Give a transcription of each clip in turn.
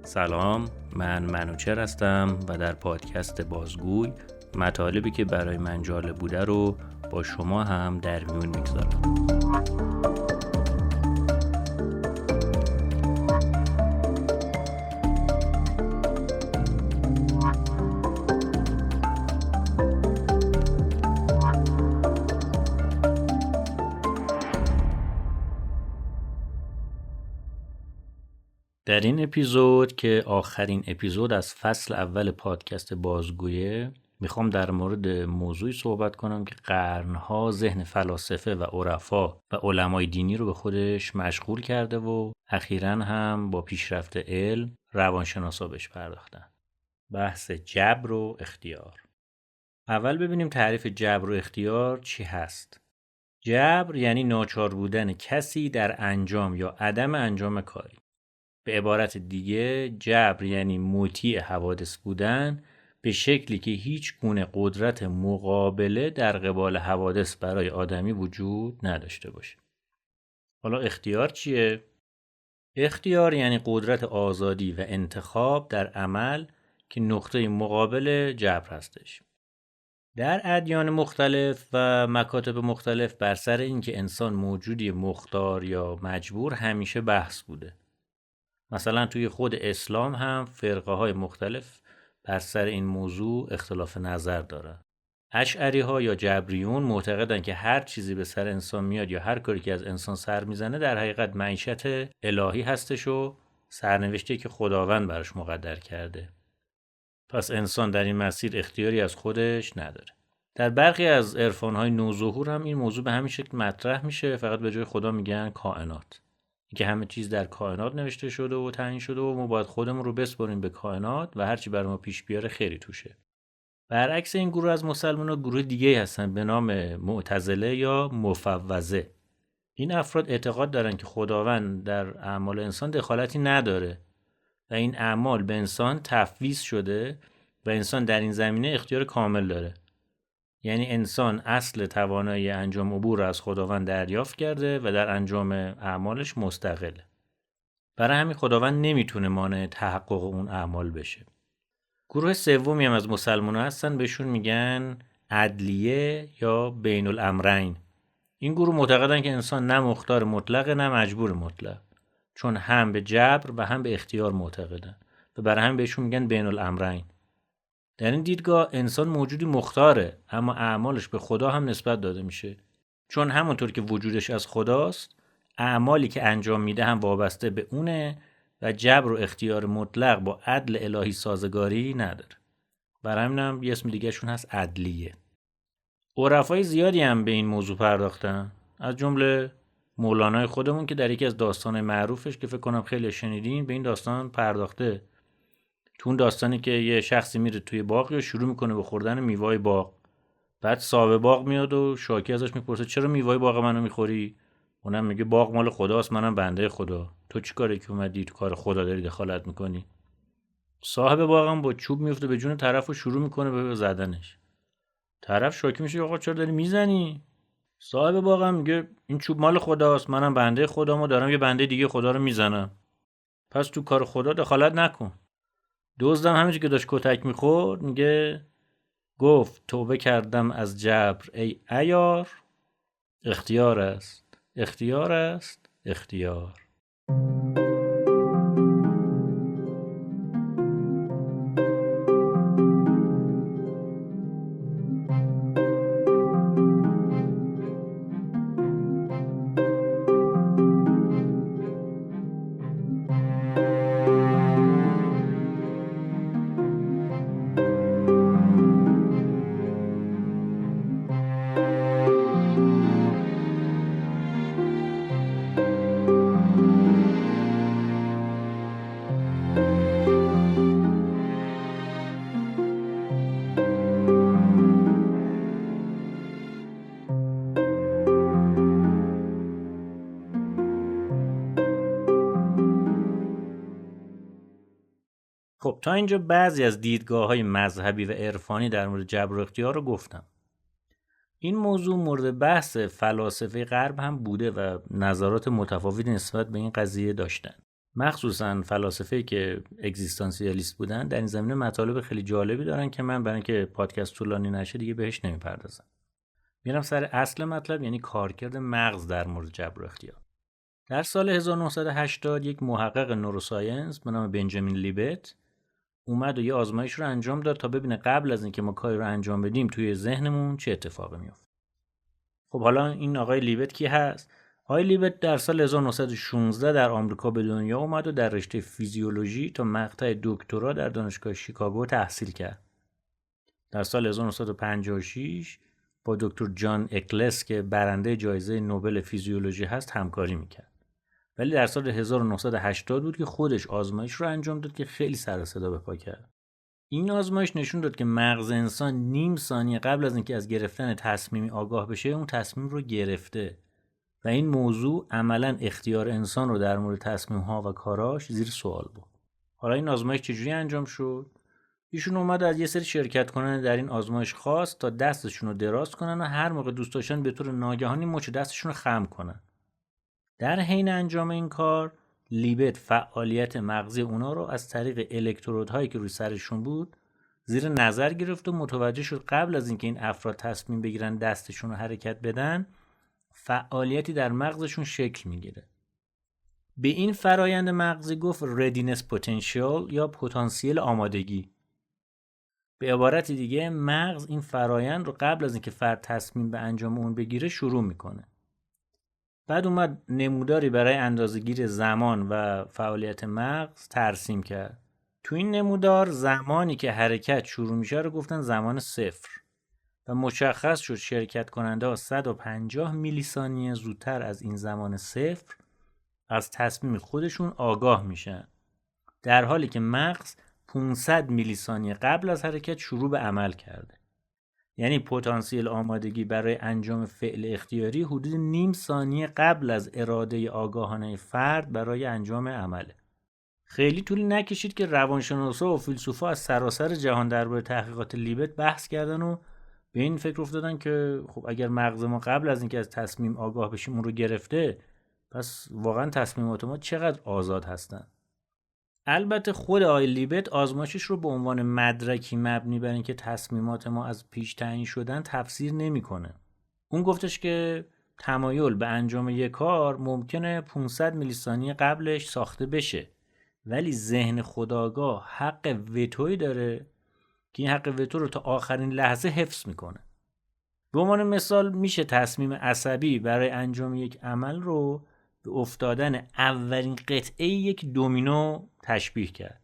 سلام، من منوچهر هستم و در پادکست بازگوی مطالبی که برای من جالب بوده رو با شما هم در میون میگذارم. در این اپیزود که آخرین اپیزود از فصل اول پادکست بازگویه، میخوام در مورد موضوعی صحبت کنم که قرنها ذهن فلاسفه و عرفا و علمای دینی رو به خودش مشغول کرده و اخیراً هم با پیشرفت علم روانشناسا بهش پرداختن. بحث جبر و اختیار. اول ببینیم تعریف جبر و اختیار چی هست. جبر یعنی ناچار بودن کسی در انجام یا عدم انجام کاری. به عبارت دیگه جبر یعنی مطیع حوادث بودن به شکلی که هیچ گونه قدرت مقابله در قبال حوادث برای آدمی وجود نداشته باشه. حالا اختیار چیه؟ اختیار یعنی قدرت آزادی و انتخاب در عمل که نقطه مقابل جبر هستش. در ادیان مختلف و مکاتب مختلف بر سر این که انسان موجودی مختار یا مجبور همیشه بحث بوده. مثلا توی خود اسلام هم فرقه های مختلف بر سر این موضوع اختلاف نظر دارن. اشعری ها یا جبریون معتقدن که هر چیزی به سر انسان میاد یا هر کاری که از انسان سر میزنه در حقیقت معیشت الهی هستش و سرنوشتی که خداوند براش مقدر کرده. پس انسان در این مسیر اختیاری از خودش نداره. در برخی از عرفان‌های نوظهور هم این موضوع به همین شکل مطرح میشه، فقط به جای خدا میگن کائنات. که همه چیز در کائنات نوشته شده و تعیین شده و ما باید خودمون رو بسپاریم به کائنات و هرچی برای ما پیش بیاره خیری توشه. برعکس این گروه از مسلمان‌ها گروه دیگه هستن به نام معتزله یا مفوضه. این افراد اعتقاد دارن که خداوند در اعمال انسان دخالتی نداره و این اعمال به انسان تفویض شده و انسان در این زمینه اختیار کامل داره. یعنی انسان اصل توانایی انجام امور از خداوند دریافت کرده و در انجام اعمالش مستقله. برای همین خداوند نمیتونه مانع تحقق اون اعمال بشه. گروه سومی هم از مسلمان‌ها هستن، بهشون میگن عدلیه یا بین الامرین. این گروه معتقدن که انسان نه مختار مطلق نه مجبور مطلق، چون هم به جبر و هم به اختیار معتقدن و برای همین بهشون میگن بین الامرین. در این دیدگاه انسان موجودی مختاره، اما اعمالش به خدا هم نسبت داده میشه، چون همونطور که وجودش از خداست اعمالی که انجام میده هم وابسته به اونه و جبر و اختیار مطلق با عدل الهی سازگاری نداره. برای همینم یه اسم دیگه شون هست عدلیه. عرفای زیادی هم به این موضوع پرداختن، از جمله مولانای خودمون که در یکی از داستان معروفش که فکر کنم خیلی شنیدین به این داستان پرداخته. تو اون داستانی که یه شخصی میره توی باغ یا شروع میکنه به خوردن میوه‌های باغ، بعد صاحب باغ میاد و شاکی ازش میپرسه چرا میوه‌های باغ منو میخوری؟ اونم میگه باغ مال خداست، منم بنده خدا، تو چی کاری که اومدی تو کار خدا داری دخالت میکنی؟ صاحب باغم با چوب میفته به جون طرف و شروع میکنه به زدنش. طرف شاکی میشه آقا چرا داری میزنی؟ صاحب باغم میگه این چوب مال خداست، منم بنده خدامو دارم یه بنده دیگه خدا رو میزنم، پس تو کار خدا دخالت نکن. دزدم همینجوری که داشت کتک میخورد میگه گفت توبه کردم از جبر ای عیار، اختیار است اختیار است اختیار. خب تا اینجا بعضی از دیدگاه‌های مذهبی و عرفانی در مورد جبر و اختیار رو گفتم. این موضوع مورد بحث فلاسفه غرب هم بوده و نظرات متفاوتی نسبت به این قضیه داشتن. مخصوصا فلاسفه‌ای که اگزیستانسیالیست بودن در این زمینه مطالب خیلی جالبی دارن که من برای اینکه پادکست طولانی نشه دیگه بهش نمیپردازم. میرم سر اصل مطلب، یعنی کارکرد مغز در مورد جبر و اختیار. در سال 1980 یک محقق نوروساینس به نام بنجامین لیبت اومد و یه آزمایش رو انجام داد تا ببینه قبل از اینکه ما کاری رو انجام بدیم توی ذهنمون چه اتفاقی میفته. خب حالا این آقای لیبت کی هست؟ آقای لیبت در سال 1916 در آمریکا به دنیا اومد و در رشته فیزیولوژی تا مقطع دکترا در دانشگاه شیکاگو تحصیل کرد. در سال 1956 با دکتر جان اکلس که برنده جایزه نوبل فیزیولوژی هست همکاری میکرد. ولی در سال 1980 بود که خودش آزمایش رو انجام داد که خیلی سر و صدا به پا کرد. این آزمایش نشون داد که مغز انسان نیم ثانیه قبل از اینکه از گرفتن تصمیمی آگاه بشه اون تصمیم رو گرفته و این موضوع عملاً اختیار انسان رو در مورد تصمیم‌ها و کاراش زیر سوال برد. حالا این آزمایش چجوری انجام شد؟ ایشون اومد از یه سری شرکت کننده در این آزمایش خواست تا دستشون رو دراز کنن و هر موقع دوست داشتن به طور ناگهانی مچ دستشون رو خم کنن. در حین انجام این کار لیبت فعالیت مغزی اونا رو از طریق الکترودهایی که روی سرشون بود زیر نظر گرفت و متوجه شد قبل از اینکه این افراد تصمیم بگیرن دستشون رو حرکت بدن فعالیتی در مغزشون شکل میگیره. به این فرایند مغزی گفت readiness potential یا پتانسیل آمادگی. به عبارت دیگه مغز این فرایند رو قبل از اینکه فرد تصمیم به انجام اون بگیره شروع میکنه. بعد اومد نموداری برای اندازه‌گیری زمان و فعالیت مغز ترسیم کرد. تو این نمودار زمانی که حرکت شروع میشه رو گفتن زمان صفر و مشخص شد شرکت کننده ها 150 میلی ثانیه زودتر از این زمان صفر از تصمیم خودشون آگاه میشن، در حالی که مغز 500 میلی ثانیه قبل از حرکت شروع به عمل کرده. یعنی پتانسیل آمادگی برای انجام فعل اختیاری حدود نیم ثانیه قبل از اراده آگاهانه فرد برای انجام عمله. خیلی طول نکشید که روانشناسا و فیلسوفا از سراسر جهان درباره تحقیقات لیبت بحث کردن و به این فکر افتادن که خب اگر مغز ما قبل از اینکه از تصمیم آگاه بشیم اون رو گرفته، پس واقعا تصمیمات ما چقدر آزاد هستن. البته خود آقای لیبت آزمایشش رو به عنوان مدرکی مبنی بر اینکه تصمیمات ما از پیش تعیین شدن تفسیر نمی‌کنه. اون گفتش که تمایل به انجام یک کار ممکنه 500 میلی ثانیه قبلش ساخته بشه، ولی ذهن خودآگاه حق وتویی داره که این حق وتو رو تا آخرین لحظه حفظ میکنه. به عنوان مثال میشه تصمیم عصبی برای انجام یک عمل رو به افتادن اولین قطعه یک دومینو تشبیه کرد.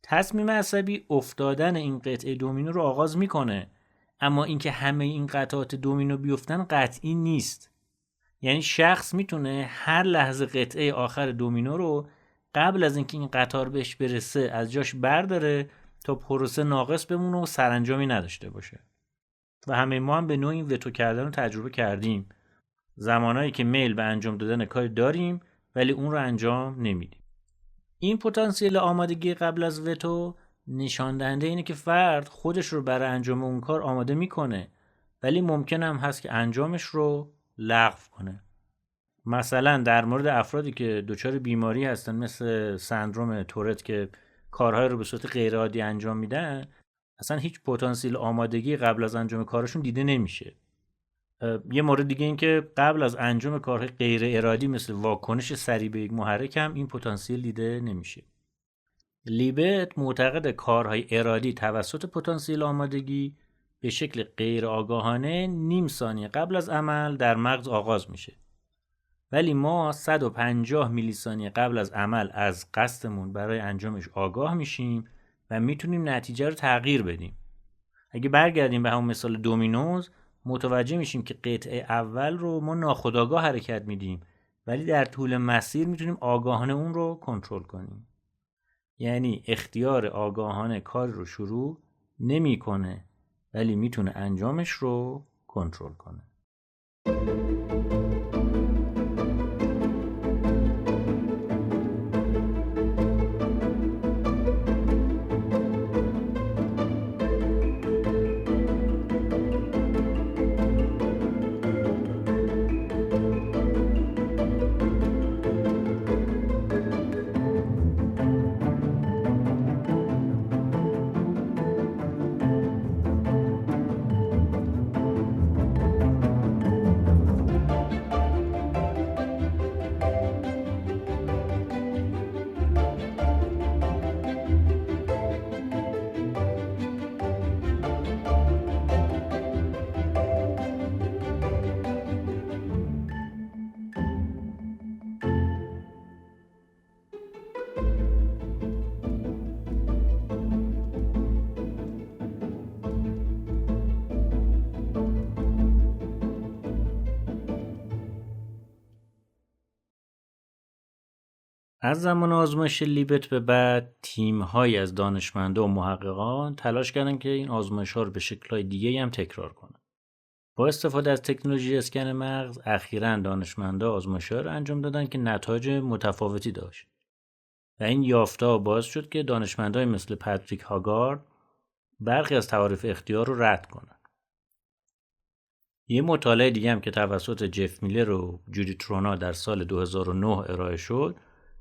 تصمیم عصبی افتادن این قطعه دومینو رو آغاز میکنه، اما اینکه همه این قطعات دومینو بیفتن قطعی نیست. یعنی شخص میتونه هر لحظه قطعه آخر دومینو رو قبل از اینکه این قطار بهش برسه از جاش برداره تا پروسه ناقص بمونه و سرانجامی نداشته باشه. و همه ما هم به نوعی این وتو کردن رو تجربه کردیم. زمانایی که میل به انجام دادن کاری داریم ولی اون رو انجام نمیدیم. این پتانسیل آمادگی قبل از وتو نشان دهنده اینه که فرد خودش رو برای انجام اون کار آماده میکنه، ولی ممکن هم هست که انجامش رو لغو کنه. مثلا در مورد افرادی که دچار بیماری هستن مثل سندروم تورت که کارهای رو به صورت غیر عادی انجام میدن، اصلا هیچ پتانسیل آمادگی قبل از انجام کارشون دیده نمیشه. یه مورد دیگه این که قبل از انجام کارهای غیر ارادی مثل واکنش سریع به یک محرک هم این پتانسیل دیده نمیشه. لیبت معتقد کارهای ارادی توسط پتانسیل آمادگی به شکل غیر آگاهانه نیم ثانیه قبل از عمل در مغز آغاز میشه، ولی ما 150 میلی ثانیه قبل از عمل از قصدمون برای انجامش آگاه میشیم و میتونیم نتیجه رو تغییر بدیم. اگه برگردیم به همون مثال دومینوز، متوجه میشیم که قطعه اول رو ما ناخودآگاه حرکت میدیم، ولی در طول مسیر میتونیم آگاهانه اون رو کنترل کنیم. یعنی اختیار آگاهانه کار رو شروع نمیکنه، ولی میتونه انجامش رو کنترل کنه. از زمان آزمایش لیبت به بعد تیم‌هایی از دانشمندا و محققان تلاش کردن که این آزمایش‌ها رو به شکل‌های دیگه‌ای هم تکرار کنن. با استفاده از تکنولوژی اسکن مغز، اخیراً دانشمندا آزمایش‌ها رو انجام دادن که نتایج متفاوتی داشت. و این یافته‌ها باعث شد که دانشمندای مثل پاتریک هاگارد برخی از تعاریف اختیار رو رد کنن. یه مطالعه دیگه هم که توسط جف میلر و جودی ترونا در سال 2009 ارائه شد،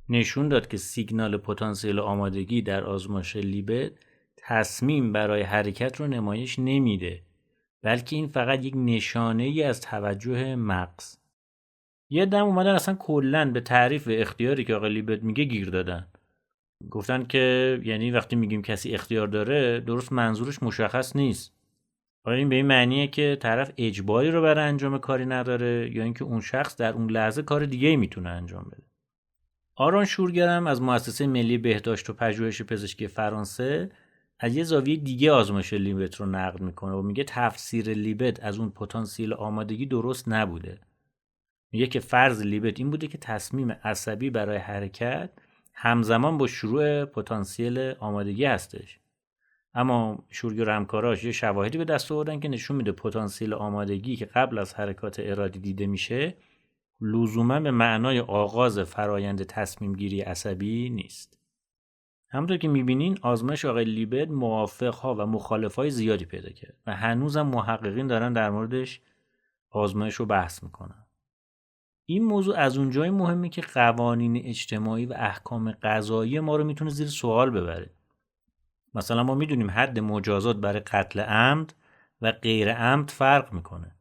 نشون داد که سیگنال پتانسیل آمادگی در آزمایش لیبت تصمیم برای حرکت رو نمایش نمیده، بلکه این فقط یک نشانه ای از توجه مغز. یه دم اومدن اصلا کلن به تعریف اختیاری که آقای لیبت میگه گیر دادن. گفتن که یعنی وقتی میگیم کسی اختیار داره، درست منظورش مشخص نیست. آیا این به این معنیه که طرف اجباری رو برای انجام کاری نداره یا اینکه اون شخص در اون لحظه کار دیگه‌ای میتونه انجام بده؟ آرون شورگرم از مؤسسه ملی بهداشت و پژوهش پزشکی فرانسه از یه زاویه دیگه آزمایش لیبت رو نقد میکنه و میگه تفسیر لیبت از اون پتانسیل آمادگی درست نبوده. میگه که فرض لیبت این بوده که تصمیم عصبی برای حرکت همزمان با شروع پتانسیل آمادگی هستش. اما شورگر و همکاراش یه شواهدی به دست آوردن که نشون میده پتانسیل آمادگی که قبل از حرکات ارادی دیده میشه لزوما به معنای آغاز فرایند تصمیم گیری عصبی نیست. همونطور که میبینین آزمایش آقای لیبت موافقها و مخالفهای زیادی پیدا کرد و هنوزم محققین دارن در موردش آزمایش رو بحث میکنن. این موضوع از اونجای مهمه که قوانین اجتماعی و احکام قضایی ما رو میتونه زیر سوال ببره. مثلا ما میدونیم حد مجازات برای قتل عمد و غیر عمد فرق میکنه.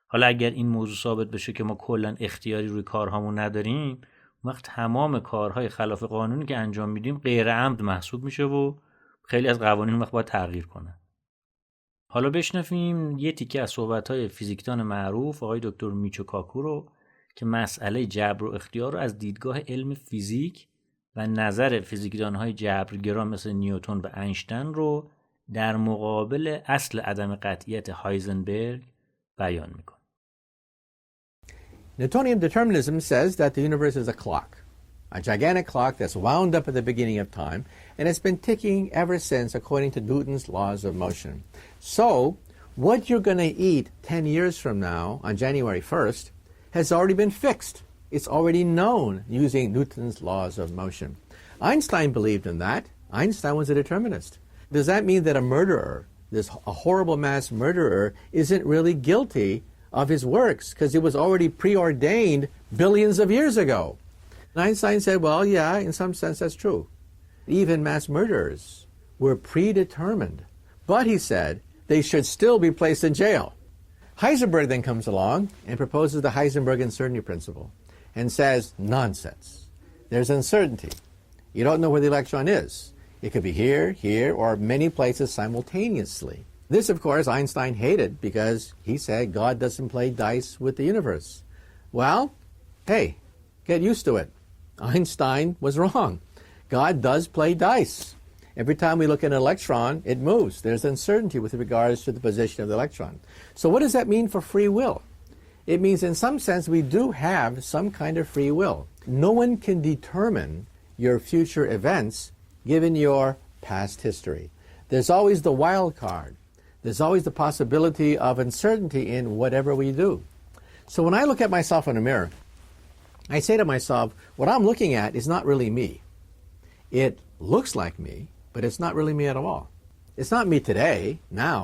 حالا اگر این موضوع ثابت بشه که ما کلا اختیاری روی کارهامون نداریم، وقت تمام کارهای خلاف قانونی که انجام میدیم غیر عمد محسوب میشه و خیلی از قوانین وقت باید تغییر کنه. حالا بشنویم یه تیکه از صحبت‌های فیزیکدان معروف آقای دکتر میچیو کاکو رو که مسئله جبر و اختیار رو از دیدگاه علم فیزیک و نظر فیزیکدان‌های جبرگرا مثل نیوتن و اینشتین رو در مقابل اصل عدم قطعیت هایزنبرگ بیان میکنه. Newtonian determinism says that the universe is a clock, a gigantic clock that's wound up at the beginning of time, and it's been ticking ever since according to Newton's laws of motion. So, what you're going to eat 10 years from now, on January 1st, has already been fixed. It's already known using Newton's laws of motion. Einstein believed in that. Einstein was a determinist. Does that mean that a murderer, a horrible mass murderer, isn't really guilty of his works because it was already preordained billions of years ago? And Einstein said, well, yeah, in some sense that's true. Even mass murderers were predetermined. But he said they should still be placed in jail. Heisenberg then comes along and proposes the Heisenberg uncertainty principle and says, nonsense. There's uncertainty. You don't know where the electron is. It could be here, here, or many places simultaneously. This, of course, Einstein hated because he said God doesn't play dice with the universe. Well, hey, get used to it. Einstein was wrong. God does play dice. Every time we look at an electron, it moves. There's uncertainty with regards to the position of the electron. So what does that mean for free will? It means in some sense we do have some kind of free will. No one can determine your future events given your past history. There's always the wild card. There's always the possibility of uncertainty in whatever we do. So when I look at myself in a mirror, I say to myself, what I'm looking at is not really me. It looks like me, but it's not really me at all. It's not me today, now.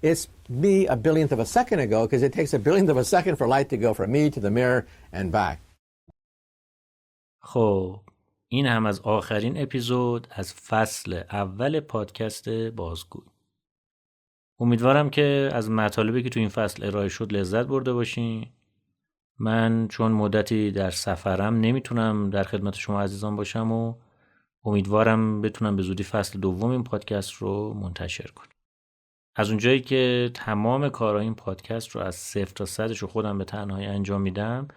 It's me a billionth of a second ago because it takes a billionth of a second for light to go from me to the mirror and back. خب این هم از آخرین اپیزود از فصل اول پادکست بازگوی. امیدوارم که از مطالبی که تو این فصل ارائه شد لذت برده باشین. من چون مدتی در سفرم نمیتونم در خدمت شما عزیزان باشم و امیدوارم بتونم به زودی فصل دوم این پادکست رو منتشر کنم. از اونجایی که تمام کارهای این پادکست رو از 0 تا 100 رو خودم به تنهایی انجام میدم،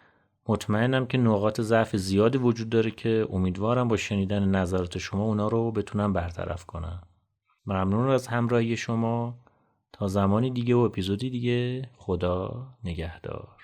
مطمئنم که نقاط ضعف زیادی وجود داره که امیدوارم با شنیدن نظرات شما اونا رو بتونم برطرف کنم. ممنون از همراهی شما. تا زمانی دیگه و اپیزودی دیگه، خدا نگهدار.